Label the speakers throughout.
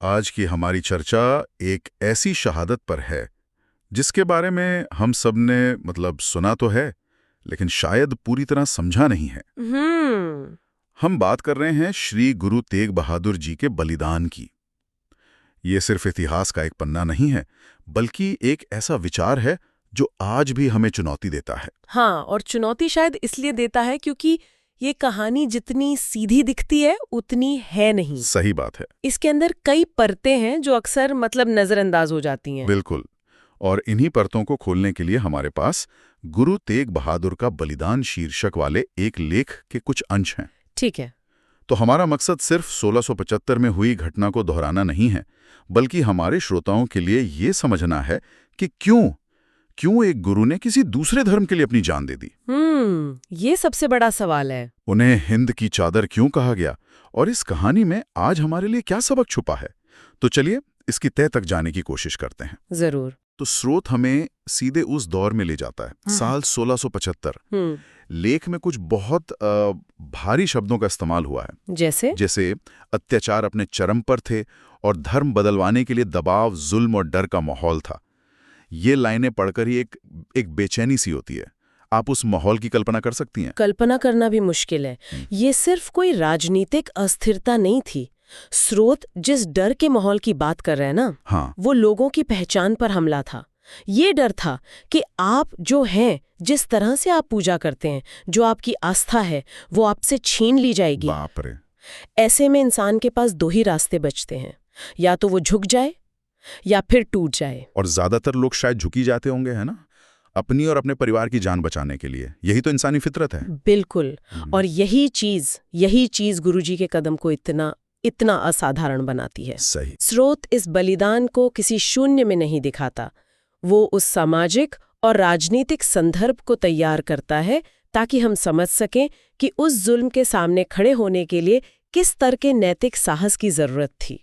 Speaker 1: आज की हमारी चर्चा एक ऐसी शहादत पर है जिसके बारे में हम सब ने सुना तो है, लेकिन शायद पूरी तरह समझा नहीं है। हम बात कर रहे हैं श्री गुरु तेग बहादुर जी के बलिदान की। ये सिर्फ इतिहास का एक पन्ना नहीं है, बल्कि एक ऐसा विचार है जो आज भी हमें चुनौती देता है।
Speaker 2: हाँ, और चुनौती शायद इसलिए देता है क्योंकि ये कहानी जितनी सीधी दिखती है उतनी है नहीं।
Speaker 1: सही बात है।
Speaker 2: इसके अंदर कई परतें हैं जो अक्सर नजरअंदाज हो जाती हैं।
Speaker 1: बिल्कुल। और इन्हीं परतों को खोलने के लिए हमारे पास गुरु तेग बहादुर का बलिदान शीर्षक वाले एक लेख के कुछ अंश हैं।
Speaker 2: ठीक है।
Speaker 1: तो हमारा मकसद सिर्फ 1675 में हुई घटना को दोहराना नहीं है, बल्कि हमारे श्रोताओं के लिए ये समझना है कि क्यों एक गुरु ने किसी दूसरे धर्म के लिए अपनी जान दे दी।
Speaker 2: ये सबसे बड़ा सवाल है।
Speaker 1: उन्हें हिंद की चादर क्यों कहा गया और इस कहानी में आज हमारे लिए क्या सबक छुपा है। तो चलिए इसकी तह तक जाने की कोशिश करते हैं।
Speaker 2: जरूर।
Speaker 1: तो स्रोत हमें सीधे उस दौर में ले जाता है, साल 1675। लेख में कुछ बहुत भारी शब्दों का इस्तेमाल हुआ है। जैसे अत्याचार अपने चरम पर थे और धर्म बदलवाने के लिए दबाव, जुल्म और डर का माहौल था। ये लाइनें पढ़कर ही एक बेचैनी सी होती है। आप उस माहौल की कल्पना कर सकती हैं?
Speaker 2: कल्पना करना भी मुश्किल है। ये सिर्फ कोई राजनीतिक अस्थिरता नहीं थी। स्रोत जिस डर के माहौल की बात कर रहे हैं ना,
Speaker 1: हाँ,
Speaker 2: वो लोगों की पहचान पर हमला था। ये डर था कि आप जो हैं, जिस तरह से आप पूजा करते हैं, जो आपकी आस्था है, वो आपसे छीन ली जाएगी।
Speaker 1: बाप रे।
Speaker 2: ऐसे में इंसान के पास दो ही रास्ते बचते हैं, या तो वो झुक जाए या फिर टूट जाए।
Speaker 1: और ज्यादातर लोग शायद झुकी जाते होंगे, है ना, अपनी और अपने परिवार की जान बचाने के लिए। यही तो इंसानी फितरत है।
Speaker 2: बिल्कुल। और यही चीज गुरुजी के कदम को इतना असाधारण बनाती है।
Speaker 1: सही।
Speaker 2: स्रोत इस बलिदान को किसी शून्य में नहीं दिखाता। वो उस सामाजिक और राजनीतिक संदर्भ को तैयार करता है ताकि हम समझ सकें कि उस जुल्म के सामने खड़े होने के लिए किस तरह के नैतिक साहस की जरूरत थी।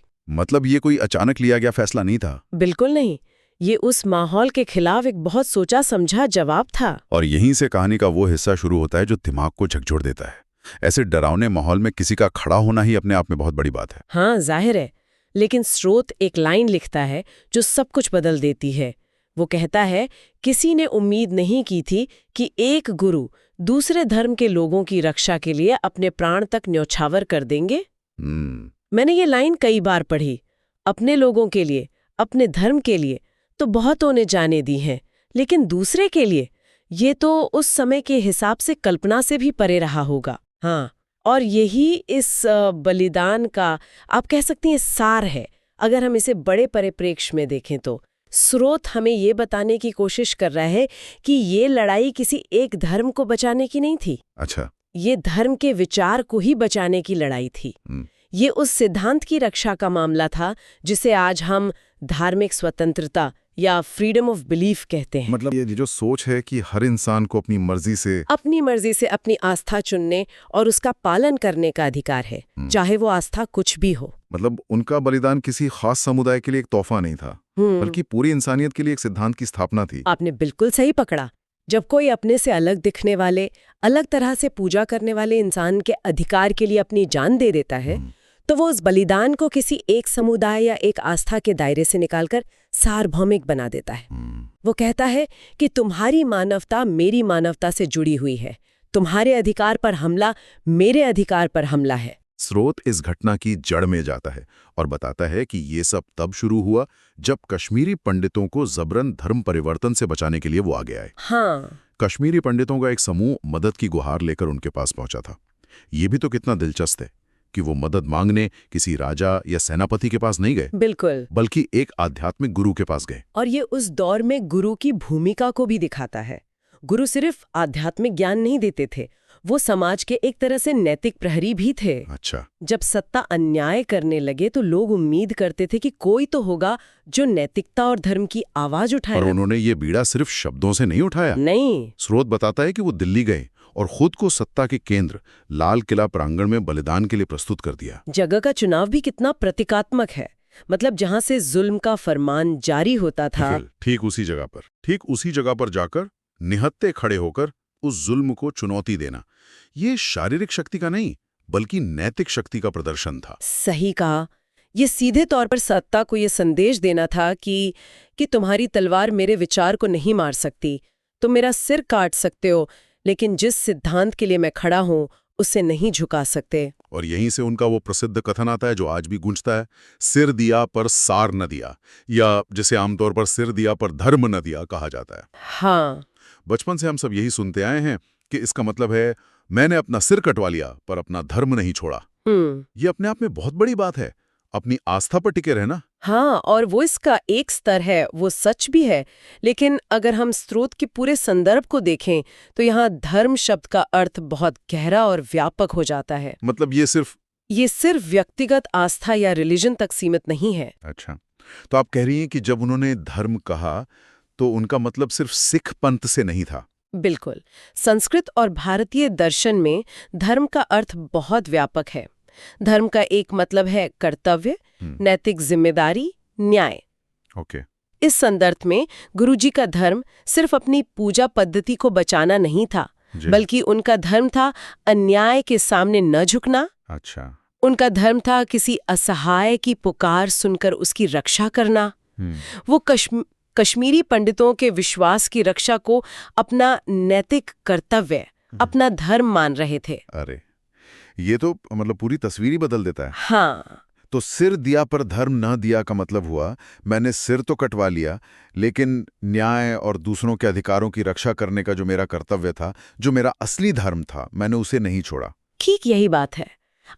Speaker 1: ये कोई अचानक लिया गया फैसला नहीं था।
Speaker 2: बिल्कुल नहीं। ये उस माहौल के खिलाफ एक बहुत सोचा समझा जवाब था।
Speaker 1: और यहीं से कहानी का वो हिस्सा शुरू होता है जो दिमाग को झकझोर देता है। ऐसे डरावने माहौल में किसी का खड़ा होना ही अपने आप में बहुत बड़ी बात है।
Speaker 2: हाँ, जाहिर है। लेकिन स्रोत एक लाइन लिखता है जो सब कुछ बदल देती है। वो कहता है, किसी ने उम्मीद नहीं की थी कि एक गुरु दूसरे धर्म के लोगों की रक्षा के लिए अपने प्राण तक न्यौछावर कर देंगे। मैंने ये लाइन कई बार पढ़ी। अपने लोगों के लिए, अपने धर्म के लिए तो बहुतों ने जाने दी हैं, लेकिन दूसरे के लिए ये तो उस समय के हिसाब से कल्पना से भी परे रहा होगा। हाँ, और यही इस बलिदान का आप कह सकती हैं सार है। अगर हम इसे बड़े परिप्रेक्ष्य में देखें तो स्रोत हमें ये बताने की कोशिश कर रहा है कि ये लड़ाई किसी एक धर्म को बचाने की नहीं थी।
Speaker 1: अच्छा।
Speaker 2: ये धर्म के विचार को ही बचाने की लड़ाई थी। ये उस सिद्धांत की रक्षा का मामला था जिसे आज हम धार्मिक स्वतंत्रता या फ्रीडम ऑफ बिलीफ कहते हैं।
Speaker 1: ये जो सोच है कि हर इंसान को अपनी मर्जी से
Speaker 2: अपनी आस्था चुनने और उसका पालन करने का अधिकार है, चाहे वो आस्था कुछ भी हो।
Speaker 1: उनका बलिदान किसी खास समुदाय के लिए एक तोहफा नहीं था, बल्कि पूरी इंसानियत के लिए एक सिद्धांत की स्थापना थी।
Speaker 2: आपने बिल्कुल सही पकड़ा। जब कोई अपने से अलग दिखने वाले, अलग तरह से पूजा करने वाले इंसान के अधिकार के लिए अपनी जान दे देता है, तो वो उस बलिदान को किसी एक समुदाय या एक आस्था के दायरे से निकालकर सार्वभौमिक बना देता है। वो कहता है कि तुम्हारी मानवता मेरी मानवता से जुड़ी हुई है, तुम्हारे अधिकार पर हमला मेरे अधिकार पर हमला है।
Speaker 1: स्रोत इस घटना की जड़ में जाता है और बताता है कि ये सब तब शुरू हुआ जब कश्मीरी पंडितों को जबरन धर्म परिवर्तन से बचाने के लिए वो आगे आए।
Speaker 2: हाँ।
Speaker 1: कश्मीरी पंडितों का एक समूह मदद की गुहार लेकर उनके पास पहुंचा था। ये भी तो कितना दिलचस्प है कि वो मदद मांगने किसी राजा या सेनापति के पास नहीं गए,
Speaker 2: बिल्कुल,
Speaker 1: बल्कि एक आध्यात्मिक गुरु के पास गए।
Speaker 2: और ये उस दौर में गुरु की भूमिका को भी दिखाता है। गुरु सिर्फ आध्यात्मिक ज्ञान नहीं देते थे, वो समाज के एक तरह से नैतिक प्रहरी भी थे।
Speaker 1: अच्छा।
Speaker 2: जब सत्ता अन्याय करने लगे तो लोग उम्मीद करते थे कि कोई तो होगा जो नैतिकता और धर्म की आवाज उठाए।
Speaker 1: और उन्होंने ये बीड़ा सिर्फ शब्दों से नहीं उठाया।
Speaker 2: नहीं।
Speaker 1: स्रोत बताता है कि वो दिल्ली गए और खुद को सत्ता के केंद्र लाल किला प्रांगण में बलिदान के लिए प्रस्तुत कर दिया।
Speaker 2: जगह का चुनाव भी कितना प्रतीकात्मक है। जहां से जुल्म का फरमान जारी होता था,
Speaker 1: ठीक उसी जगह पर जाकर निहत्थे खड़े होकर उस जुल्म को चुनौती देना, ये शारीरिक शक्ति का नहीं बल्कि नैतिक शक्ति का प्रदर्शन था।
Speaker 2: सही कहा। ये सीधे तौर पर सत्ता को ये संदेश देना था कि तुम्हारी तलवार मेरे विचार को नहीं मार सकती। तुम मेरा सिर काट सकते हो, लेकिन जिस सिद्धांत के लिए मैं खड़ा हूं उसे नहीं झुका सकते।
Speaker 1: और यहीं से उनका वो प्रसिद्ध कथन आता है जो आज भी गूंजता है, सिर दिया पर सार न दिया, या जिसे आमतौर पर सिर दिया पर धर्म न दिया कहा जाता है।
Speaker 2: हाँ,
Speaker 1: बचपन से हम सब यही सुनते आए हैं कि इसका मतलब है मैंने अपना सिर कटवा लिया पर अपना धर्म नहीं छोड़ा। ये अपने आप में बहुत बड़ी बात है, अपनी आस्था पर टिके रहना।
Speaker 2: हाँ, और वो इसका एक स्तर है, वो सच भी है। लेकिन अगर हम स्रोत के पूरे संदर्भ को देखें तो यहाँ धर्म शब्द का अर्थ बहुत गहरा और व्यापक हो जाता है।
Speaker 1: मतलब ये सिर्फ
Speaker 2: व्यक्तिगत आस्था या रिलीजन तक सीमित नहीं है।
Speaker 1: अच्छा, तो आप कह रही हैं कि जब उन्होंने धर्म कहा तो उनका मतलब सिर्फ सिख पंथ से नहीं था।
Speaker 2: बिल्कुल। संस्कृत और भारतीय दर्शन में धर्म का अर्थ बहुत व्यापक है। धर्म का एक मतलब है कर्तव्य, नैतिक जिम्मेदारी, न्याय।
Speaker 1: ओके।
Speaker 2: इस संदर्भ में गुरुजी का धर्म सिर्फ अपनी पूजा पद्धति को बचाना नहीं था, बल्कि उनका धर्म था अन्याय के सामने न झुकना।
Speaker 1: अच्छा।
Speaker 2: उनका धर्म था किसी असहाय की पुकार सुनकर उसकी रक्षा करना। वो कश्मीरी पंडितों के विश्वास की रक्षा को अपना नैतिक कर्तव्य, अपना धर्म मान रहे थे।
Speaker 1: अरे, ये तो मतलब पूरी तस्वीर ही बदल देता है।
Speaker 2: हाँ।
Speaker 1: तो सिर दिया पर धर्म न दिया का मतलब हुआ मैंने सिर तो कटवा लिया, लेकिन न्याय और दूसरों के अधिकारों की रक्षा करने का जो मेरा कर्तव्य था, जो मेरा असली धर्म था, मैंने उसे नहीं छोड़ा।
Speaker 2: ठीक यही बात है।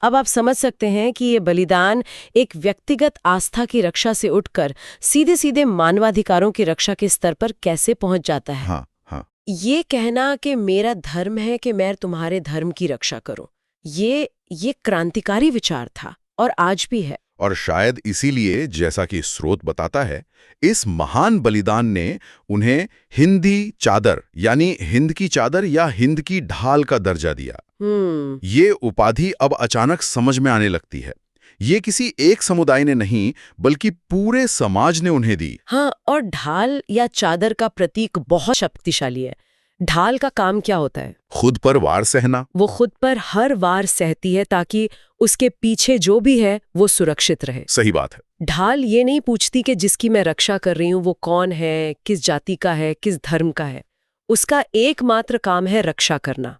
Speaker 2: अब आप समझ सकते हैं कि ये बलिदान एक व्यक्तिगत आस्था की रक्षा से उठकर सीधे सीधे मानवाधिकारों की रक्षा के स्तर पर कैसे पहुंच जाता है।
Speaker 1: हाँ, हाँ।
Speaker 2: ये कहना कि मेरा धर्म है कि मैं तुम्हारे धर्म की रक्षा करूं, ये क्रांतिकारी विचार था और आज भी है।
Speaker 1: और शायद इसीलिए, जैसा कि स्रोत बताता है, इस महान बलिदान ने उन्हें हिंदी चादर यानी हिंद की चादर या हिंद की ढाल का दर्जा दिया। ये उपाधि अब अचानक समझ में आने लगती है। ये किसी एक समुदाय ने नहीं, बल्कि पूरे समाज ने उन्हें दी।
Speaker 2: हाँ, और ढाल या चादर का प्रतीक बहुत शक्तिशाली है। ढाल का काम क्या होता है?
Speaker 1: खुद पर वार सहना।
Speaker 2: वो खुद पर हर वार सहती है ताकि उसके पीछे जो भी है वो सुरक्षित रहे।
Speaker 1: सही बात है।
Speaker 2: ढाल ये नहीं पूछती कि जिसकी मैं रक्षा कर रही हूँ वो कौन है, किस जाति का है, किस धर्म का है। उसका एकमात्र काम है रक्षा करना।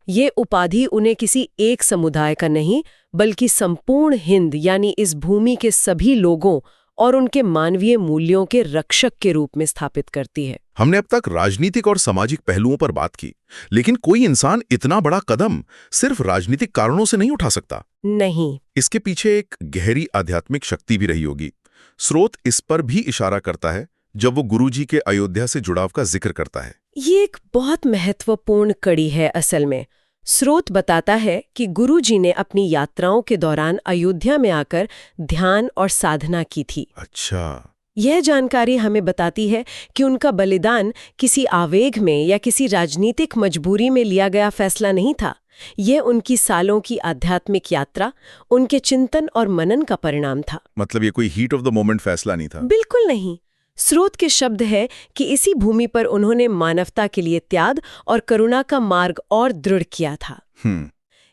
Speaker 2: ये उपाधि उन्हें किसी एक समुदाय का नहीं, बल्कि संपूर्ण हिंद यानी इस भूमि के सभी लोगों और उनके मानवीय मूल्यों के रक्षक के रूप में स्थापित करती है।
Speaker 1: हमने अब तक राजनीतिक और सामाजिक पहलुओं पर बात की, लेकिन कोई इंसान इतना बड़ा कदम सिर्फ राजनीतिक कारणों से नहीं उठा सकता।
Speaker 2: नहीं,
Speaker 1: इसके पीछे एक गहरी आध्यात्मिक शक्ति भी रही होगी। स्रोत इस पर भी इशारा करता है जब वो गुरुजी के अयोध्या से जुड़ाव का जिक्र करता है।
Speaker 2: ये एक बहुत महत्वपूर्ण कड़ी है असल में। स्रोत बताता है कि गुरुजी ने अपनी यात्राओं के दौरान अयोध्या में आकर ध्यान और साधना की थी।
Speaker 1: अच्छा।
Speaker 2: यह जानकारी हमें बताती है कि उनका बलिदान किसी आवेग में या किसी राजनीतिक मजबूरी में लिया गया फैसला नहीं था। यह उनकी सालों की आध्यात्मिक यात्रा, उनके चिंतन और मनन का परिणाम था।
Speaker 1: मतलब ये कोई हीट ऑफ द मोमेंट फैसला नहीं था।
Speaker 2: बिल्कुल नहीं। स्रोत के शब्द है कि इसी भूमि पर उन्होंने मानवता के लिए त्याग और करुणा का मार्ग और दृढ़ किया था।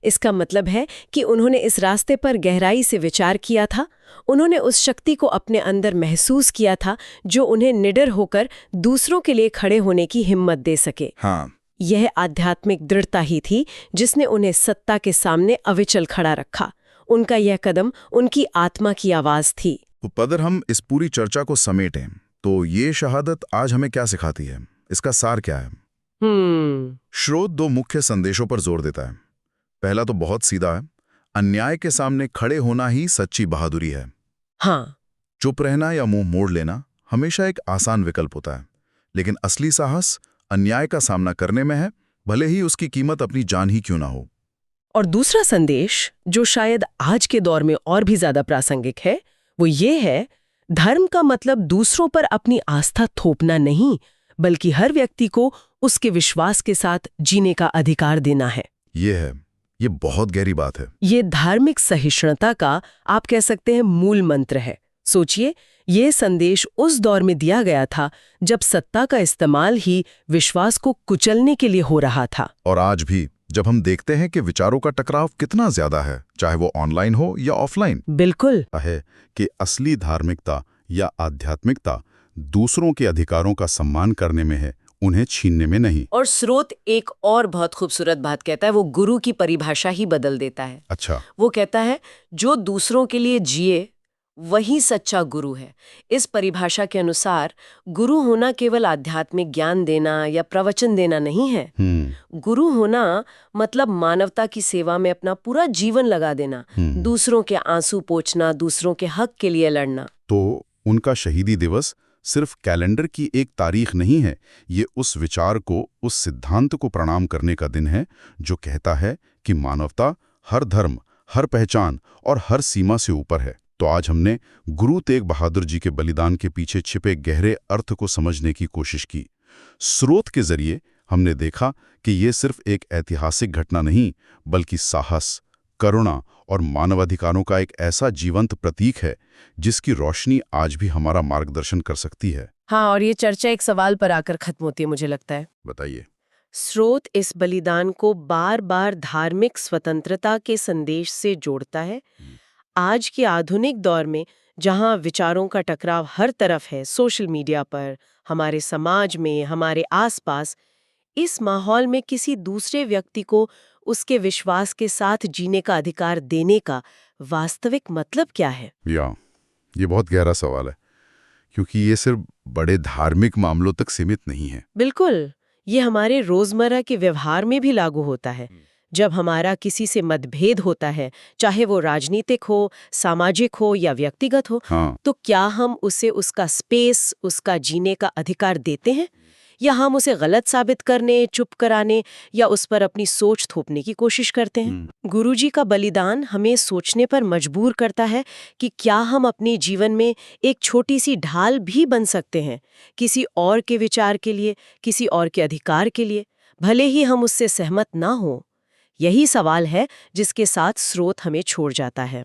Speaker 2: इसका मतलब है कि उन्होंने इस रास्ते पर गहराई से विचार किया था। उन्होंने उस शक्ति को अपने अंदर महसूस किया था जो उन्हें निडर होकर दूसरों के लिए खड़े होने की हिम्मत दे सके। यह आध्यात्मिक दृढ़ता ही थी जिसने उन्हें सत्ता के सामने अविचल खड़ा रखा। उनका यह कदम उनकी आत्मा की आवाज थी।
Speaker 1: तो पदर, हम इस पूरी चर्चा को समेटें तो ये शहादत आज हमें क्या सिखाती है? इसका सार क्या है? स्रोत दो मुख्य संदेशों पर जोर देता है। पहला तो बहुत सीधा है, अन्याय के सामने खड़े होना ही सच्ची बहादुरी है। चुप रहना या मुंह मोड़ लेना हमेशा एक आसान विकल्प होता है, लेकिन असली साहस अन्याय का सामना करने में है, भले ही उसकी कीमत अपनी जान ही क्यों ना हो।
Speaker 2: और दूसरा संदेश, जो शायद आज के दौर में और भी ज्यादा प्रासंगिक है, वो ये है, धर्म का मतलब दूसरों पर अपनी आस्था थोपना नहीं, बल्कि हर व्यक्ति को उसके विश्वास के साथ जीने का अधिकार देना है।
Speaker 1: ये बहुत गहरी बात है।
Speaker 2: ये धार्मिक सहिष्णुता का, आप कह सकते हैं, मूल मंत्र है। सोचिए, ये संदेश उस दौर में दिया गया था जब सत्ता का इस्तेमाल ही विश्वास को कुचलने के लिए हो रहा था।
Speaker 1: और आज भी जब हम देखते हैं कि विचारों का टकराव कितना ज्यादा है, चाहे वो ऑनलाइन हो या ऑफलाइन,
Speaker 2: बिल्कुल
Speaker 1: है कि असली धार्मिकता या आध्यात्मिकता दूसरों के अधिकारों का सम्मान करने में है, उन्हें छीनने में नहीं।
Speaker 2: और स्रोत एक और बहुत खूबसूरत बात कहता है, वो गुरु की परिभाषा ही बदल देता है।
Speaker 1: अच्छा।
Speaker 2: वो कहता है जो दूसरों के लिए जिए वही सच्चा गुरु है। इस परिभाषा के अनुसार गुरु होना केवल आध्यात्मिक ज्ञान देना या प्रवचन देना नहीं है। गुरु होना मतलब मानवता की सेवा में अपना पूरा जीवन लगा देना, दूसरों के आंसू पोंछना, दूसरों के हक के लिए लड़ना।
Speaker 1: तो उनका शहीदी दिवस सिर्फ कैलेंडर की एक तारीख नहीं है, ये उस विचार को, उस सिद्धांत को प्रणाम करने का दिन है जो कहता है कि मानवता हर धर्म, हर पहचान और हर सीमा से ऊपर है। तो आज हमने गुरु तेग बहादुर जी के बलिदान के पीछे छिपे गहरे अर्थ को समझने की कोशिश की। स्रोत के जरिए हमने देखा कि ये सिर्फ एक ऐतिहासिक घटना नहीं, बल्कि साहस, करुणा और मानवाधिकारों का एक ऐसा जीवंत प्रतीक है जिसकी रोशनी आज भी हमारा मार्गदर्शन कर सकती है।
Speaker 2: हाँ, और ये चर्चा एक सवाल पर आकर खत्म होती है, मुझे लगता है।
Speaker 1: बताइए।
Speaker 2: स्रोत इस बलिदान को बार बार धार्मिक स्वतंत्रता के संदेश से जोड़ता है। आज के आधुनिक दौर में जहां विचारों का टकराव हर तरफ है, सोशल मीडिया पर, हमारे समाज में, हमारे आसपास, इस माहौल में किसी दूसरे व्यक्ति को उसके विश्वास के साथ जीने का अधिकार देने का वास्तविक मतलब क्या है?
Speaker 1: ये बहुत गहरा सवाल है, क्योंकि ये सिर्फ बड़े धार्मिक मामलों तक सीमित नहीं है।
Speaker 2: बिल्कुल, ये हमारे रोजमर्रा के व्यवहार में भी लागू होता है। जब हमारा किसी से मतभेद होता है, चाहे वो राजनीतिक हो, सामाजिक हो या व्यक्तिगत हो, तो क्या हम उसे उसका स्पेस, उसका जीने का अधिकार देते हैं, या हम उसे गलत साबित करने, चुप कराने या उस पर अपनी सोच थोपने की कोशिश करते हैं? गुरुजी का बलिदान हमें सोचने पर मजबूर करता है कि क्या हम अपने जीवन में एक छोटी सी ढाल भी बन सकते हैं, किसी और के विचार के लिए, किसी और के अधिकार के लिए, भले ही हम उससे सहमत ना हो। यही सवाल है जिसके साथ स्रोत हमें छोड़ जाता है।